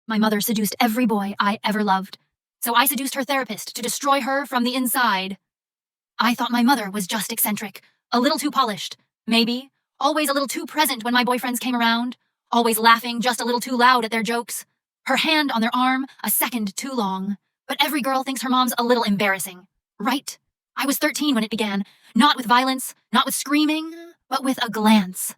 My mother seduced every boy I ever loved. So I seduced her therapist to destroy her from the inside. I thought my mother was just eccentric, a little too polished, maybe, always a little too present when my boyfriends came around, always laughing just a little too loud at their jokes, her hand on their arm a second too long. But every girl thinks her mom's a little embarrassing, right? I was 13 when it began, not with violence, not with screaming, but with a glance.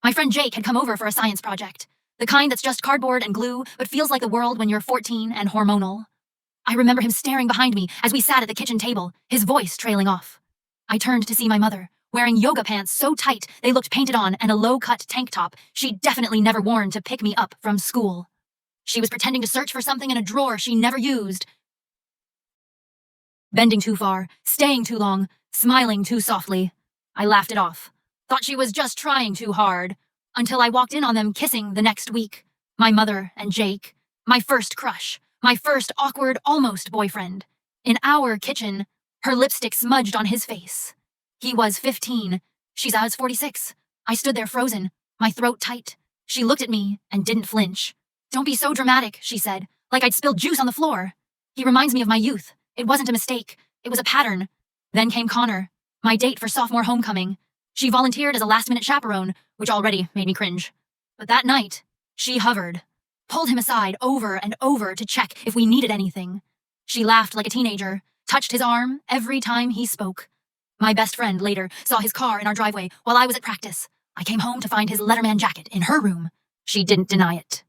My friend Jake had come over for a science project, the kind that's just cardboard and glue, but feels like the world when you're 14 and hormonal. I remember him staring behind me as we sat at the kitchen table, his voice trailing off. I turned to see my mother, wearing yoga pants so tight they looked painted on and a low-cut tank top she'd definitely never worn to pick me up from school. She was pretending to search for something in a drawer she never used. Bending too far, staying too long, smiling too softly. I laughed it off. Thought she was just trying too hard. Until I walked in on them kissing the next week. My mother and Jake. My first crush. My first awkward, almost boyfriend. In our kitchen, her lipstick smudged on his face. He was 15. She's 46. I stood there frozen, my throat tight. She looked at me and didn't flinch. "Don't be so dramatic," she said, like I'd spilled juice on the floor. "He reminds me of my youth. It wasn't a mistake. It was a pattern." Then came Connor, my date for sophomore homecoming. She volunteered as a last-minute chaperone, which already made me cringe. But that night, she hovered, pulled him aside over and over to check if we needed anything. She laughed like a teenager, touched his arm every time he spoke. My best friend later saw his car in our driveway while I was at practice. I came home to find his Letterman jacket in her room. She didn't deny it.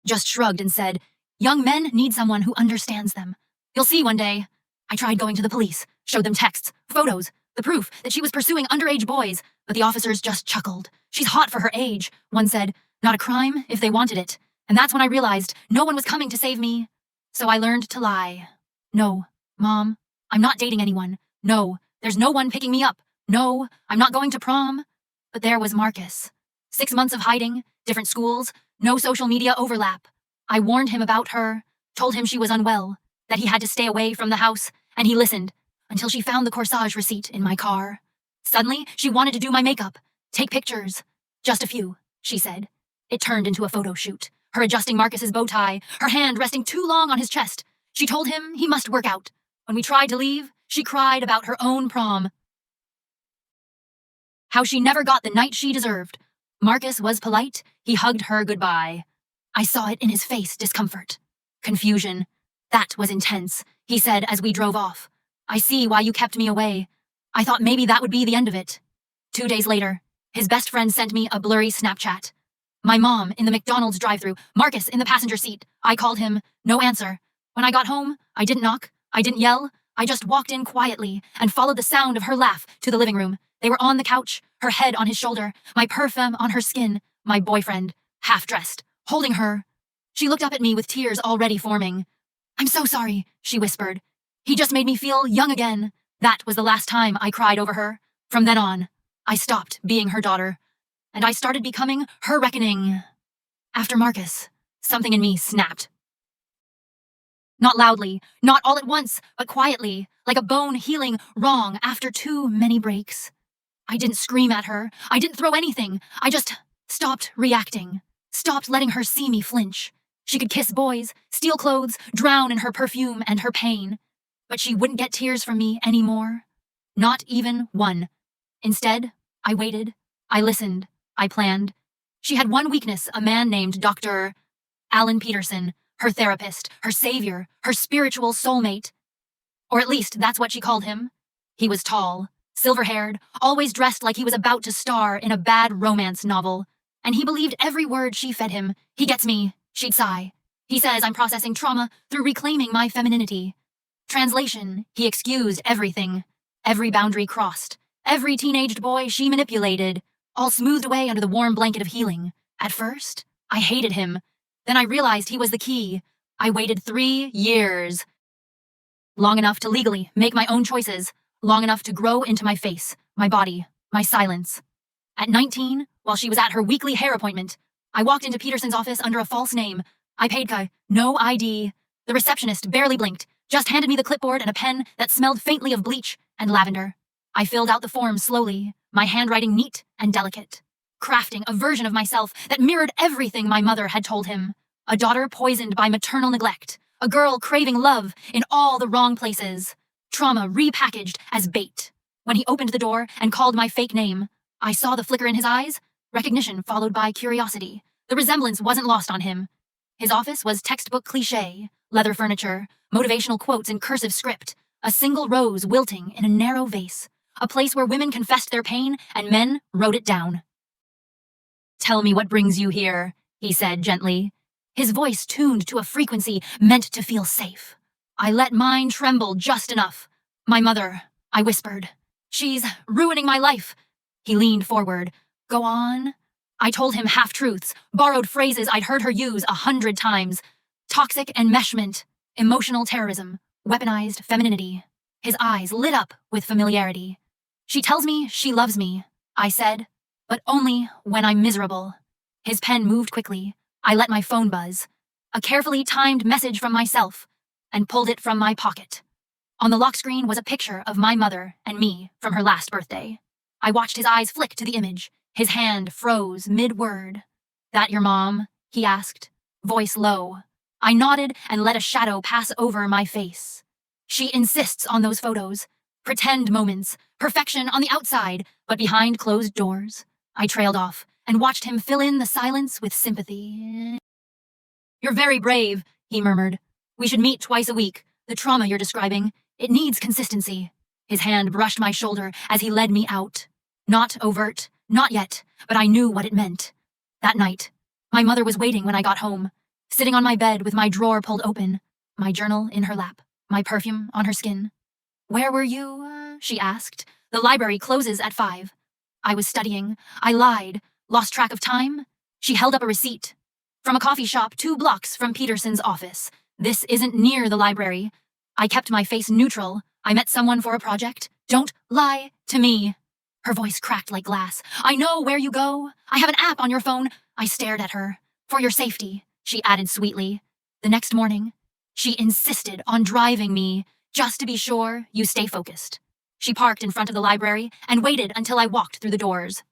Just shrugged and said, "Young men need someone who understands them. You'll see one day." I tried going to the police, showed them texts, photos, the proof that she was pursuing underage boys, but the officers just chuckled. "She's hot for her age," one said. "Not a crime if they wanted it." And that's when I realized no one was coming to save me. So I learned to lie. "No, Mom, I'm not dating anyone. No, there's no one picking me up. No, I'm not going to prom." But there was Marcus. 6 months of hiding, different schools, no social media overlap. I warned him about her, told him she was unwell, that he had to stay away from the house, and he listened until she found the corsage receipt in my car. Suddenly, she wanted to do my makeup, take pictures. "Just a few," she said. It turned into a photo shoot, her adjusting Marcus's bow tie, her hand resting too long on his chest. She told him he must work out. When we tried to leave, she cried about her own prom. How she never got the night she deserved. Marcus was polite. He hugged her goodbye. I saw it in his face, discomfort. Confusion. "That was intense," he said as we drove off. "I see why you kept me away. I thought maybe that would be the end of it." 2 days later, his best friend sent me a blurry Snapchat. My mom in the McDonald's drive-thru, Marcus in the passenger seat. I called him, no answer. When I got home, I didn't knock, I didn't yell, I just walked in quietly and followed the sound of her laugh to the living room. They were on the couch, her head on his shoulder, my perfume on her skin, my boyfriend, half-dressed, holding her. She looked up at me with tears already forming. "I'm so sorry," she whispered. "He just made me feel young again." That was the last time I cried over her. From then on, I stopped being her daughter, and I started becoming her reckoning. After Marcus, something in me snapped. Not loudly, not all at once, but quietly, like a bone healing wrong after too many breaks. I didn't scream at her. I didn't throw anything. I just stopped reacting, stopped letting her see me flinch. She could kiss boys, steal clothes, drown in her perfume and her pain. But she wouldn't get tears from me anymore. Not even one. Instead, I waited. I listened. I planned. She had one weakness, a man named Dr. Alan Peterson, her therapist, her savior, her spiritual soulmate. Or at least that's what she called him. He was tall, silver-haired, always dressed like he was about to star in a bad romance novel. And he believed every word she fed him. "He gets me," she'd sigh. "He says I'm processing trauma through reclaiming my femininity." Translation, he excused everything. Every boundary crossed. Every teenaged boy she manipulated. All smoothed away under the warm blanket of healing. At first, I hated him. Then I realized he was the key. I waited 3 years. Long enough to legally make my own choices. Long enough to grow into my face, my body, my silence. At 19, while she was at her weekly hair appointment, I walked into Peterson's office under a false name. I paid no ID. The receptionist barely blinked, just handed me the clipboard and a pen that smelled faintly of bleach and lavender. I filled out the form slowly, my handwriting neat and delicate, crafting a version of myself that mirrored everything my mother had told him. A daughter poisoned by maternal neglect. A girl craving love in all the wrong places. Trauma repackaged as bait. When he opened the door and called my fake name, I saw the flicker in his eyes, recognition followed by curiosity. The resemblance wasn't lost on him. His office was textbook cliché, leather furniture, motivational quotes in cursive script, a single rose wilting in a narrow vase, a place where women confessed their pain and men wrote it down. "Tell me what brings you here," he said gently, his voice tuned to a frequency meant to feel safe. I let mine tremble just enough. "My mother," I whispered. "She's ruining my life." He leaned forward. "Go on." I told him half-truths, borrowed phrases I'd heard her use 100 times. Toxic enmeshment, emotional terrorism, weaponized femininity. His eyes lit up with familiarity. "She tells me she loves me," I said, "but only when I'm miserable." His pen moved quickly. I let my phone buzz. A carefully timed message from myself, and pulled it from my pocket. On the lock screen was a picture of my mother and me from her last birthday. I watched his eyes flick to the image. His hand froze mid-word. "That your mom?" he asked, voice low. I nodded and let a shadow pass over my face. "She insists on those photos. Pretend moments. Perfection on the outside, but behind closed doors." I trailed off and watched him fill in the silence with sympathy. "You're very brave," he murmured. "We should meet twice a week. The trauma you're describing, it needs consistency." His hand brushed my shoulder as he led me out. Not overt, not yet, but I knew what it meant. That night, my mother was waiting when I got home, sitting on my bed with my drawer pulled open, my journal in her lap, my perfume on her skin. "Where were you?" she asked. "The library closes at 5. I was studying. I lied. Lost track of time. She held up a receipt. "From a coffee shop 2 blocks from Peterson's office. This isn't near the library." I kept my face neutral. "I met someone for a project. Don't lie to me." Her voice cracked like glass. "I know where you go. I have an app on your phone." I stared at her. "For your safety," she added sweetly. The next morning, she insisted on driving me, "just to be sure you stay focused." She parked in front of the library and waited until I walked through the doors.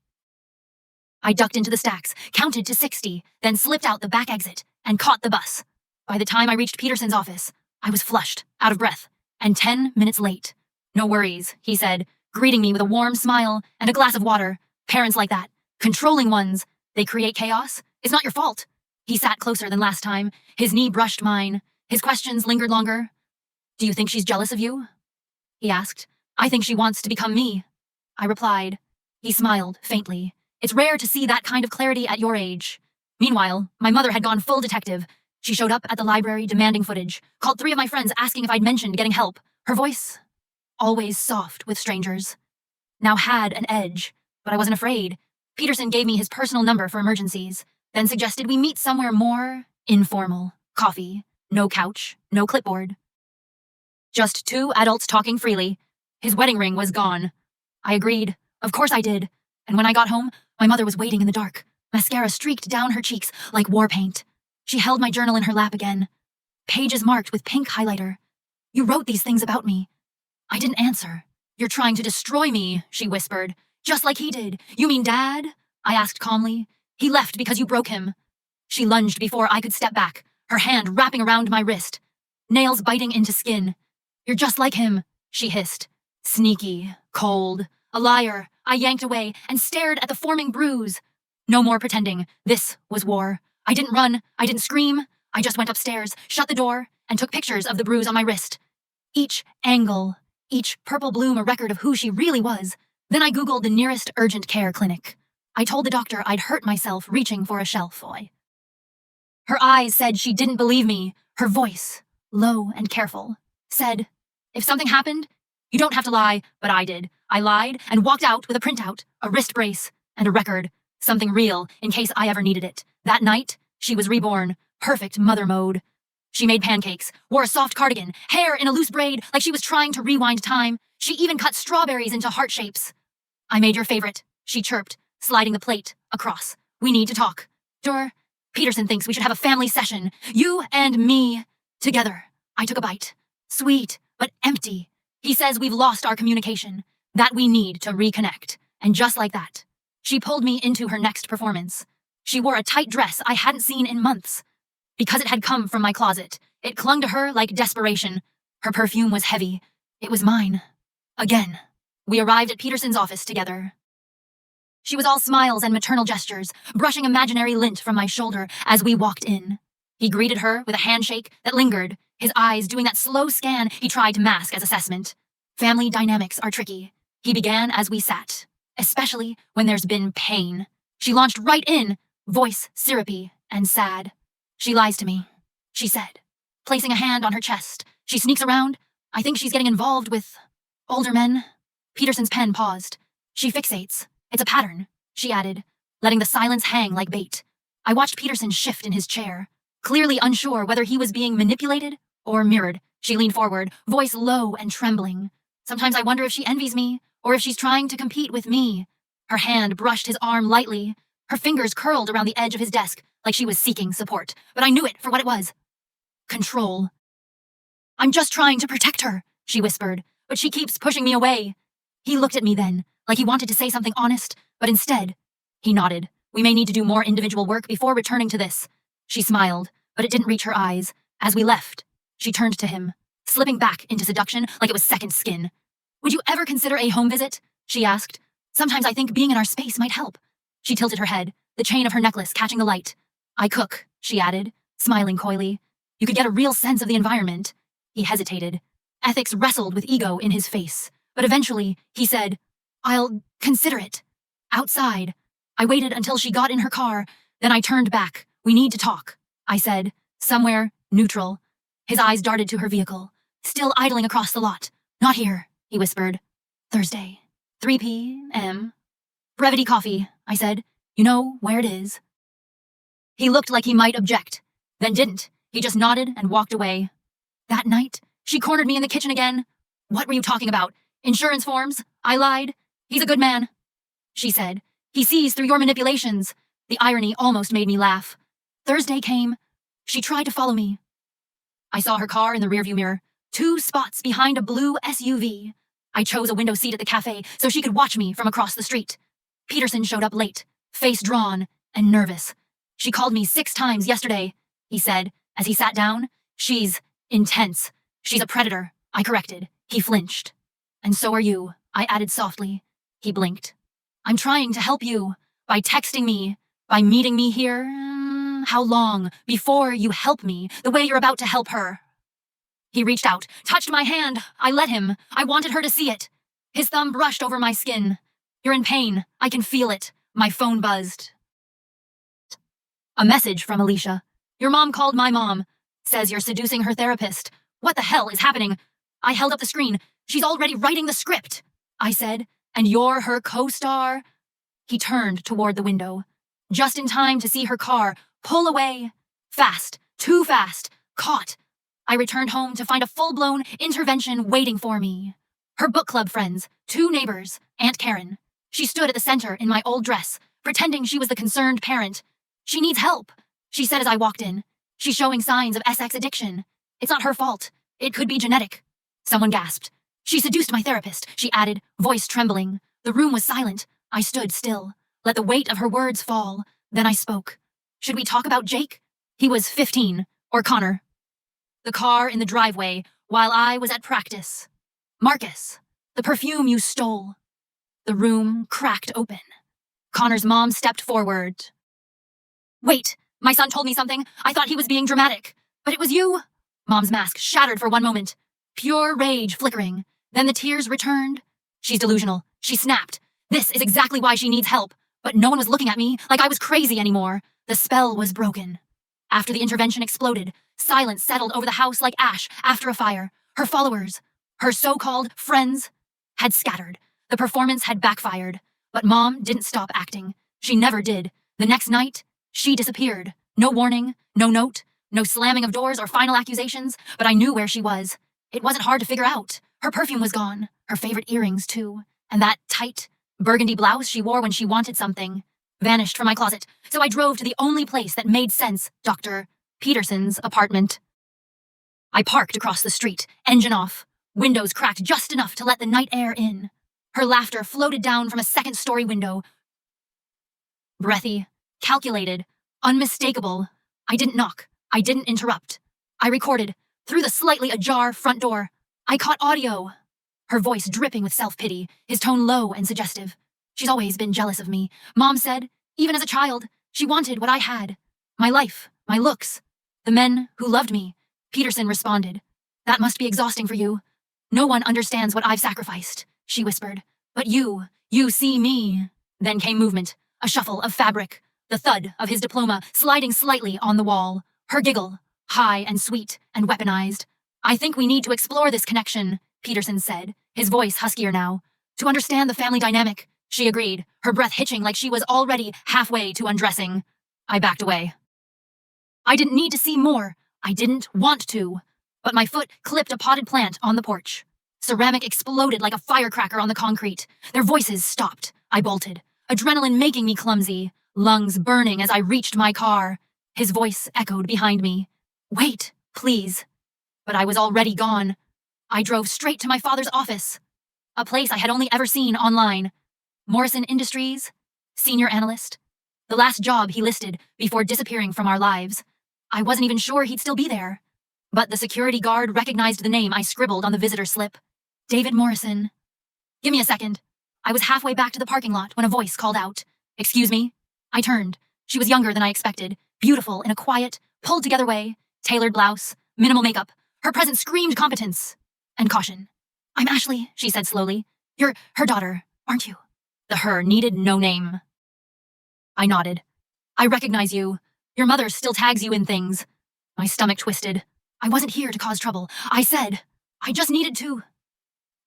I ducked into the stacks, counted to 60, then slipped out the back exit and caught the bus. By the time I reached Peterson's office, I was flushed, out of breath, and 10 minutes late. "No worries," he said, greeting me with a warm smile and a glass of water. "Parents like that, controlling ones, they create chaos. It's not your fault." He sat closer than last time. His knee brushed mine. His questions lingered longer. "Do you think she's jealous of you?" he asked. "I think she wants to become me," I replied. He smiled faintly. "It's rare to see that kind of clarity at your age." Meanwhile, my mother had gone full detective. She showed up at the library demanding footage, called 3 of my friends asking if I'd mentioned getting help. Her voice, always soft with strangers, now had an edge, but I wasn't afraid. Peterson gave me his personal number for emergencies, then suggested we meet somewhere more informal. Coffee, no couch, no clipboard. Just 2 adults talking freely. His wedding ring was gone. I agreed. Of course I did. And when I got home, my mother was waiting in the dark. Mascara streaked down her cheeks like war paint. She held my journal in her lap again. Pages marked with pink highlighter. "You wrote these things about me." I didn't answer. "You're trying to destroy me," she whispered. "Just like he did." "You mean Dad?" I asked calmly. "He left because you broke him." She lunged before I could step back, her hand wrapping around my wrist, nails biting into skin. "You're just like him," she hissed. "Sneaky, cold, a liar." I yanked away and stared at the forming bruise. No more pretending. This was war. I didn't run. I didn't scream. I just went upstairs, shut the door, and took pictures of the bruise on my wrist. Each angle, each purple bloom a record of who she really was. Then I Googled the nearest urgent care clinic. I told the doctor I'd hurt myself reaching for a shelf. Her eyes said she didn't believe me. Her voice, low and careful, said, "If something happened, you don't have to lie," but I did. I lied and walked out with a printout, a wrist brace, and a record. Something real, in case I ever needed it. That night, she was reborn. Perfect mother mode. She made pancakes, wore a soft cardigan, hair in a loose braid like she was trying to rewind time. She even cut strawberries into heart shapes. "I made your favorite," she chirped, sliding the plate across. "We need to talk." Peterson thinks we should have a family session. You and me together." I took a bite. Sweet, but empty. He says we've lost our communication, that we need to reconnect. And just like that, she pulled me into her next performance. She wore a tight dress I hadn't seen in months. Because it had come from my closet. It clung to her like desperation. Her perfume was heavy. It was mine. Again. We arrived at Peterson's office together. She was all smiles and maternal gestures, brushing imaginary lint from my shoulder as we walked in. He greeted her with a handshake that lingered, his eyes doing that slow scan he tried to mask as assessment. Family dynamics are tricky. He began as we sat, especially when there's been pain. She launched right in, voice syrupy and sad. She lies to me, she said, placing a hand on her chest. She sneaks around. I think she's getting involved with older men. Peterson's pen paused. She fixates. It's a pattern, she added, letting the silence hang like bait. I watched Peterson shift in his chair, clearly unsure whether he was being manipulated or mirrored. She leaned forward, voice low and trembling. Sometimes I wonder if she envies me, or if she's trying to compete with me. Her hand brushed his arm lightly. Her fingers curled around the edge of his desk, like she was seeking support. But I knew it for what it was. Control. I'm just trying to protect her, she whispered, but she keeps pushing me away. He looked at me then, like he wanted to say something honest, but instead, he nodded. We may need to do more individual work before returning to this. She smiled, but it didn't reach her eyes. As we left, she turned to him, slipping back into seduction like it was second skin. Would you ever consider a home visit? She asked. Sometimes I think being in our space might help. She tilted her head, the chain of her necklace catching the light. I cook, she added, smiling coyly. You could get a real sense of the environment. He hesitated. Ethics wrestled with ego in his face, but eventually, he said, I'll consider it. Outside, I waited until she got in her car, then I turned back. We need to talk, I said, somewhere neutral. His eyes darted to her vehicle, still idling across the lot. Not here, he whispered. Thursday, 3 p.m. Brevity coffee, I said. You know where it is. He looked like he might object, then didn't. He just nodded and walked away. That night, she cornered me in the kitchen again. What were you talking about? Insurance forms? I lied. He's a good man, she said. He sees through your manipulations. The irony almost made me laugh. Thursday came. She tried to follow me. I saw her car in the rearview mirror, 2 spots behind a blue SUV. I chose a window seat at the cafe so she could watch me from across the street. Peterson showed up late, face drawn and nervous. She called me 6 times yesterday, he said, as he sat down. She's intense. She's a predator, I corrected. He flinched. And so are you, I added softly. He blinked. I'm trying to help you. By texting me. By meeting me here. How long before you help me the way you're about to help her? He reached out, touched my hand. I let him. I wanted her to see it. His thumb brushed over my skin. You're in pain. I can feel it. My phone buzzed. A message from Alicia. Your mom called my mom. Says you're seducing her therapist. What the hell is happening? I held up the screen. She's already writing the script, I said. And you're her co-star? He turned toward the window, just in time to see her car pull away. Fast, too fast, caught. I returned home to find a full-blown intervention waiting for me. Her book club friends, 2 neighbors, Aunt Karen. She stood at the center in my old dress, pretending she was the concerned parent. She needs help, she said as I walked in. She's showing signs of sex addiction. It's not her fault. It could be genetic. Someone gasped. She seduced my therapist, she added, voice trembling. The room was silent. I stood still, let the weight of her words fall. Then I spoke. Should we talk about Jake? He was 15, or Connor. The car in the driveway, while I was at practice. Marcus, the perfume you stole. The room cracked open. Connor's mom stepped forward. Wait, my son told me something. I thought he was being dramatic. But it was you. Mom's mask shattered for one moment. Pure rage flickering. Then the tears returned. She's delusional. She snapped. This is exactly why she needs help. But no one was looking at me like I was crazy anymore. The spell was broken. After the intervention exploded, silence settled over the house like ash after a fire. Her followers, her so-called friends, had scattered. The performance had backfired. But Mom didn't stop acting. She never did. The next night, she disappeared. No warning, no note, no slamming of doors or final accusations, but I knew where she was. It wasn't hard to figure out. Her perfume was gone. Her favorite earrings, too. And that tight, burgundy blouse she wore when she wanted something vanished from my closet, so I drove to the only place that made sense, Dr. Peterson's apartment. I parked across the street, engine off, windows cracked just enough to let the night air in. Her laughter floated down from a second-story window. Breathy, calculated, unmistakable. I didn't knock. I didn't interrupt. I recorded, through the slightly ajar front door. I caught audio. Her voice dripping with self-pity, his tone low and suggestive. She's always been jealous of me. Mom said, even as a child, she wanted what I had. My life, my looks, the men who loved me. Peterson responded. That must be exhausting for you. No one understands what I've sacrificed, she whispered. But you see me. Then came movement, a shuffle of fabric, the thud of his diploma sliding slightly on the wall, her giggle, high and sweet and weaponized. I think we need to explore this connection, Peterson said, his voice huskier now. To understand the family dynamic, she agreed, her breath hitching like she was already halfway to undressing. I backed away. I didn't need to see more. I didn't want to. But my foot clipped a potted plant on the porch. Ceramic exploded like a firecracker on the concrete. Their voices stopped. I bolted, adrenaline making me clumsy, lungs burning as I reached my car. His voice echoed behind me. Wait, please. But I was already gone. I drove straight to my father's office, a place I had only ever seen online. Morrison Industries, senior analyst. The last job he listed before disappearing from our lives. I wasn't even sure he'd still be there. But the security guard recognized the name I scribbled on the visitor slip. David Morrison. Give me a second. I was halfway back to the parking lot when a voice called out. Excuse me? I turned. She was younger than I expected, beautiful in a quiet, pulled-together way, tailored blouse, minimal makeup. Her presence screamed competence and caution. I'm Ashley, she said slowly. You're her daughter, aren't you? The her needed no name. I nodded. I recognize you. Your mother still tags you in things. My stomach twisted. I wasn't here to cause trouble. I said, I just needed to.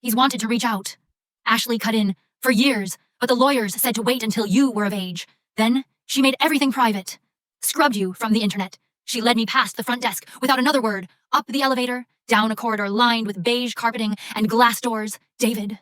He's wanted to reach out. Ashley cut in, for years, but the lawyers said to wait until you were of age. Then, she made everything private. Scrubbed you from the internet. She led me past the front desk without another word, up the elevator, down a corridor lined with beige carpeting and glass doors. David.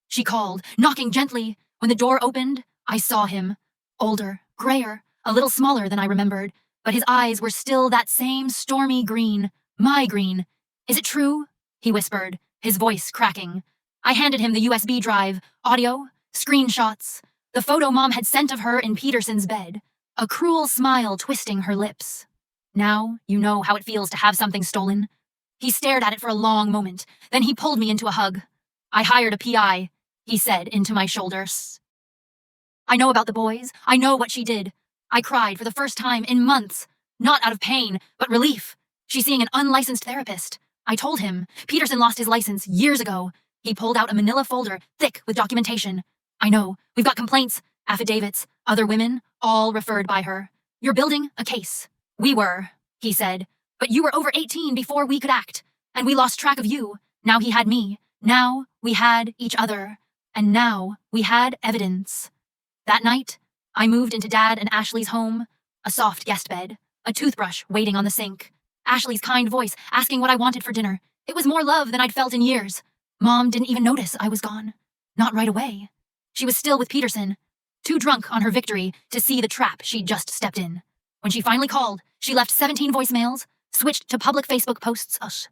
She called, knocking gently. When the door opened, I saw him. Older, grayer, a little smaller than I remembered, but his eyes were still that same stormy green. My green. Is it true? He whispered, his voice cracking. I handed him the USB drive, audio, screenshots, the photo Mom had sent of her in Peterson's bed, a cruel smile twisting her lips. Now you know how it feels to have something stolen. He stared at it for a long moment, then he pulled me into a hug. I hired a PI, he said into my shoulders. I know about the boys. I know what she did. I cried for the first time in months, not out of pain, but relief. She's seeing an unlicensed therapist. I told him. Peterson lost his license years ago. He pulled out a manila folder, thick with documentation. I know. We've got complaints, affidavits, other women, all referred by her. You're building a case. We were, he said. But you were over 18 before we could act. And we lost track of you. Now he had me. Now we had each other. And now we had evidence. That night, I moved into Dad and Ashley's home. A soft guest bed. A toothbrush waiting on the sink. Ashley's kind voice asking what I wanted for dinner. It was more love than I'd felt in years. Mom didn't even notice I was gone. Not right away. She was still with Peterson, too drunk on her victory to see the trap she'd just stepped in. When she finally called, she left 17 voicemails, switched to public Facebook posts.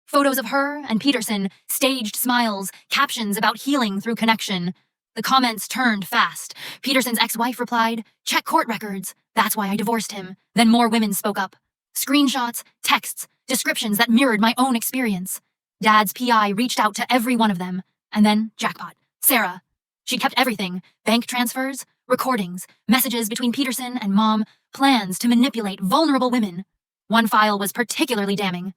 Photos of her and Peterson, staged smiles, captions about healing through connection. The comments turned fast. Peterson's ex-wife replied, check court records. That's why I divorced him. Then more women spoke up. Screenshots, texts, descriptions that mirrored my own experience. Dad's PI reached out to every one of them. And then, jackpot, Sarah. She kept everything, bank transfers, recordings, messages between Peterson and Mom, plans to manipulate vulnerable women. One file was particularly damning.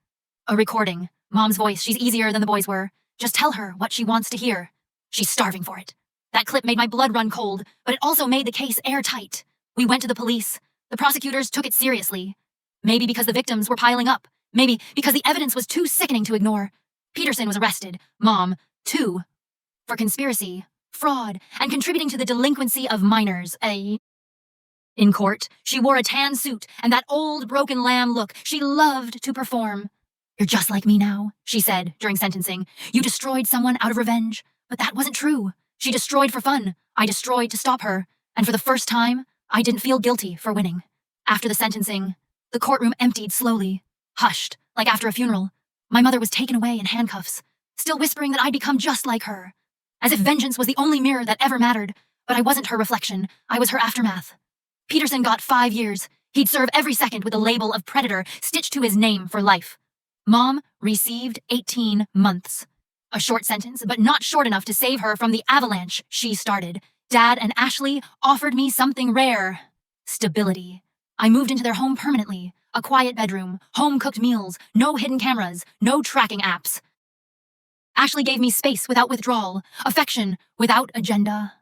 A recording. Mom's voice, she's easier than the boys were. Just tell her what she wants to hear. She's starving for it. That clip made my blood run cold, but it also made the case airtight. We went to the police. The prosecutors took it seriously. Maybe because the victims were piling up. Maybe because the evidence was too sickening to ignore. Peterson was arrested. Mom, too. For conspiracy, fraud, and contributing to the delinquency of minors, In court, she wore a tan suit and that old broken lamb look she loved to perform. You're just like me now, she said during sentencing. You destroyed someone out of revenge. But that wasn't true. She destroyed for fun. I destroyed to stop her. And for the first time, I didn't feel guilty for winning. After the sentencing, the courtroom emptied slowly, hushed, like after a funeral. My mother was taken away in handcuffs, still whispering that I'd become just like her. As if vengeance was the only mirror that ever mattered, but I wasn't her reflection. I was her aftermath. Peterson got 5 years. He'd serve every second with the label of predator stitched to his name for life. Mom received 18 months. A short sentence, but not short enough to save her from the avalanche she started. Dad and Ashley offered me something rare. Stability. I moved into their home permanently. A quiet bedroom, home-cooked meals, no hidden cameras, no tracking apps. Ashley gave me space without withdrawal, affection without agenda.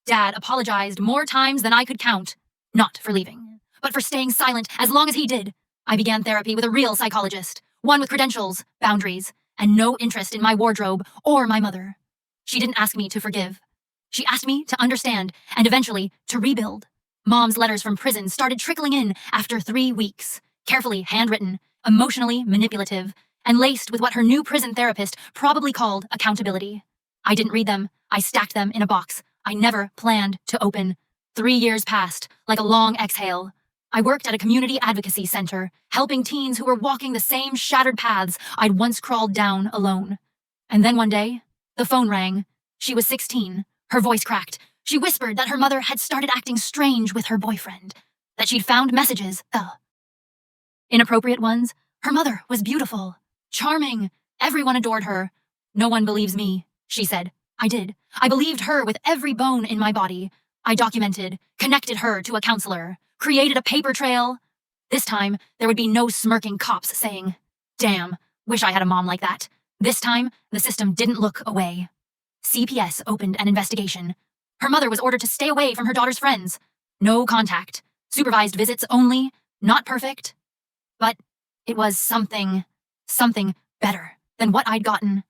Dad apologized more times than I could count. Not for leaving, but for staying silent as long as he did. I began therapy with a real psychologist, one with credentials, boundaries, and no interest in my wardrobe or my mother. She didn't ask me to forgive. She asked me to understand and eventually to rebuild. Mom's letters from prison started trickling in after 3 weeks, carefully handwritten, emotionally manipulative, and laced with what her new prison therapist probably called accountability. I didn't read them. I stacked them in a box I never planned to open. 3 years passed, like a long exhale. I worked at a community advocacy center, helping teens who were walking the same shattered paths I'd once crawled down alone. And then one day, the phone rang. She was 16. Her voice cracked. She whispered that her mother had started acting strange with her boyfriend, that she'd found messages, inappropriate ones. Her mother was beautiful, charming. Everyone adored her. No one believes me, she said. I did. I believed her with every bone in my body. I documented, connected her to a counselor, created a paper trail. This time, there would be no smirking cops saying, "Damn, wish I had a mom like that." This time, the system didn't look away. CPS opened an investigation. Her mother was ordered to stay away from her daughter's friends. No contact. Supervised visits only. Not perfect. But it was something better than what I'd gotten.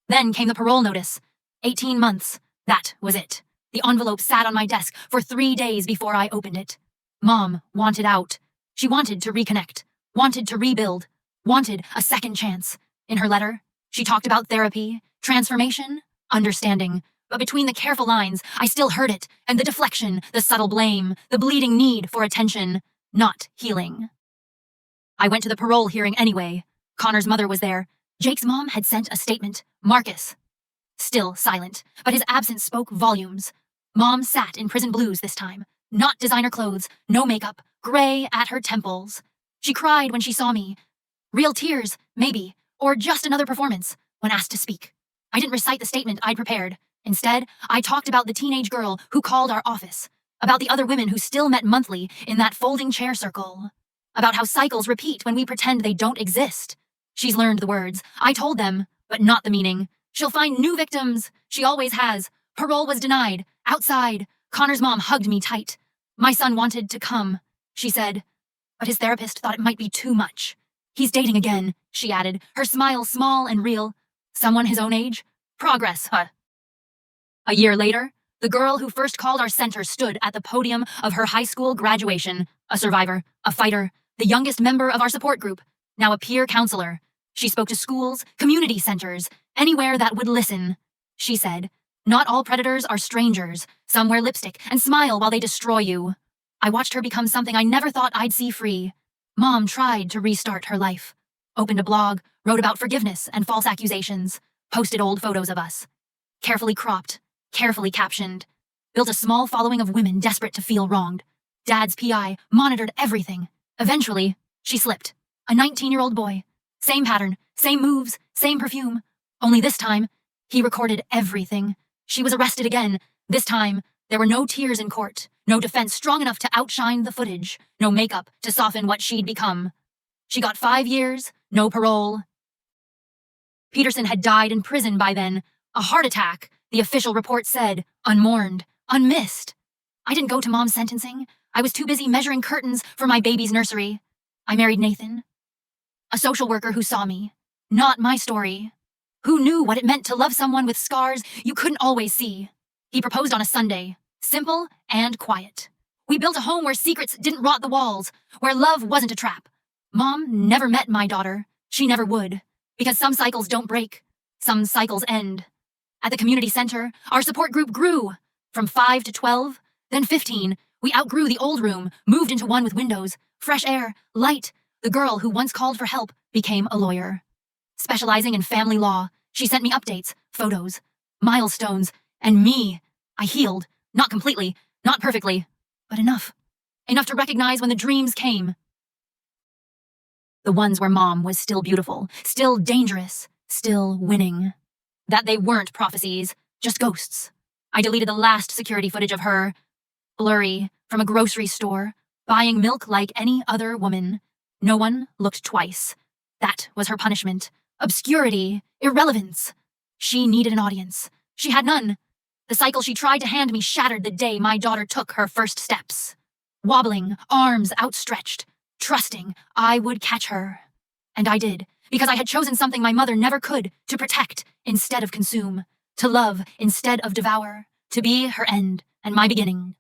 Then came the parole notice. 18 months. That was it. The envelope sat on my desk for 3 days before I opened it. Mom wanted out. She wanted to reconnect, wanted to rebuild, wanted a second chance. In her letter, she talked about therapy, transformation, understanding. But between the careful lines, I still heard it, and the deflection, the subtle blame, the bleeding need for attention, not healing. I went to the parole hearing anyway. Connor's mother was there. Jake's mom had sent a statement. Marcus. Still silent, but his absence spoke volumes. Mom sat in prison blues this time. Not designer clothes, no makeup, gray at her temples. She cried when she saw me. Real tears, maybe, or just another performance, when asked to speak. I didn't recite the statement I'd prepared. Instead, I talked about the teenage girl who called our office, about the other women who still met monthly in that folding chair circle, about how cycles repeat when we pretend they don't exist. She's learned the words. I told them, but not the meaning. She'll find new victims. She always has. Parole was denied. Outside. Connor's mom hugged me tight. My son wanted to come, she said, but his therapist thought it might be too much. He's dating again, she added, her smile small and real. Someone his own age? Progress, huh? A year later, the girl who first called our center stood at the podium of her high school graduation, a survivor, a fighter, the youngest member of our support group, now a peer counselor. She spoke to schools, community centers, anywhere that would listen. She said, "Not all predators are strangers. Some wear lipstick and smile while they destroy you." I watched her become something I never thought I'd see free. Mom tried to restart her life. Opened a blog, wrote about forgiveness and false accusations, posted old photos of us. Carefully cropped, carefully captioned. Built a small following of women desperate to feel wronged. Dad's PI monitored everything. Eventually, she slipped. A 19-year-old boy. Same pattern, same moves, same perfume. Only this time, he recorded everything. She was arrested again. This time, there were no tears in court, no defense strong enough to outshine the footage, no makeup to soften what she'd become. She got 5 years, no parole. Peterson had died in prison by then. A heart attack, the official report said, unmourned, unmissed. I didn't go to Mom's sentencing. I was too busy measuring curtains for my baby's nursery. I married Nathan, a social worker who saw me. Not my story. Who knew what it meant to love someone with scars you couldn't always see? He proposed on a Sunday, simple and quiet. We built a home where secrets didn't rot the walls, where love wasn't a trap. Mom never met my daughter. She never would, because some cycles don't break. Some cycles end. At the community center, our support group grew. From 5 to 12, then 15. We outgrew the old room, moved into one with windows, fresh air, light. The girl who once called for help became a lawyer. Specializing in family law, she sent me updates, photos, milestones, and me. I healed. Not completely, not perfectly, but enough. enough to recognize when the dreams came. The ones where Mom was still beautiful, still dangerous, still winning. That they weren't prophecies, just ghosts. I deleted the last security footage of her, blurry, from a grocery store, buying milk like any other woman. No one looked twice. That was her punishment. Obscurity, irrelevance. She needed an audience. She had none. The cycle she tried to hand me shattered the day my daughter took her first steps. Wobbling, arms outstretched, trusting I would catch her. And I did, because I had chosen something my mother never could, to protect instead of consume, to love instead of devour, to be her end and my beginning.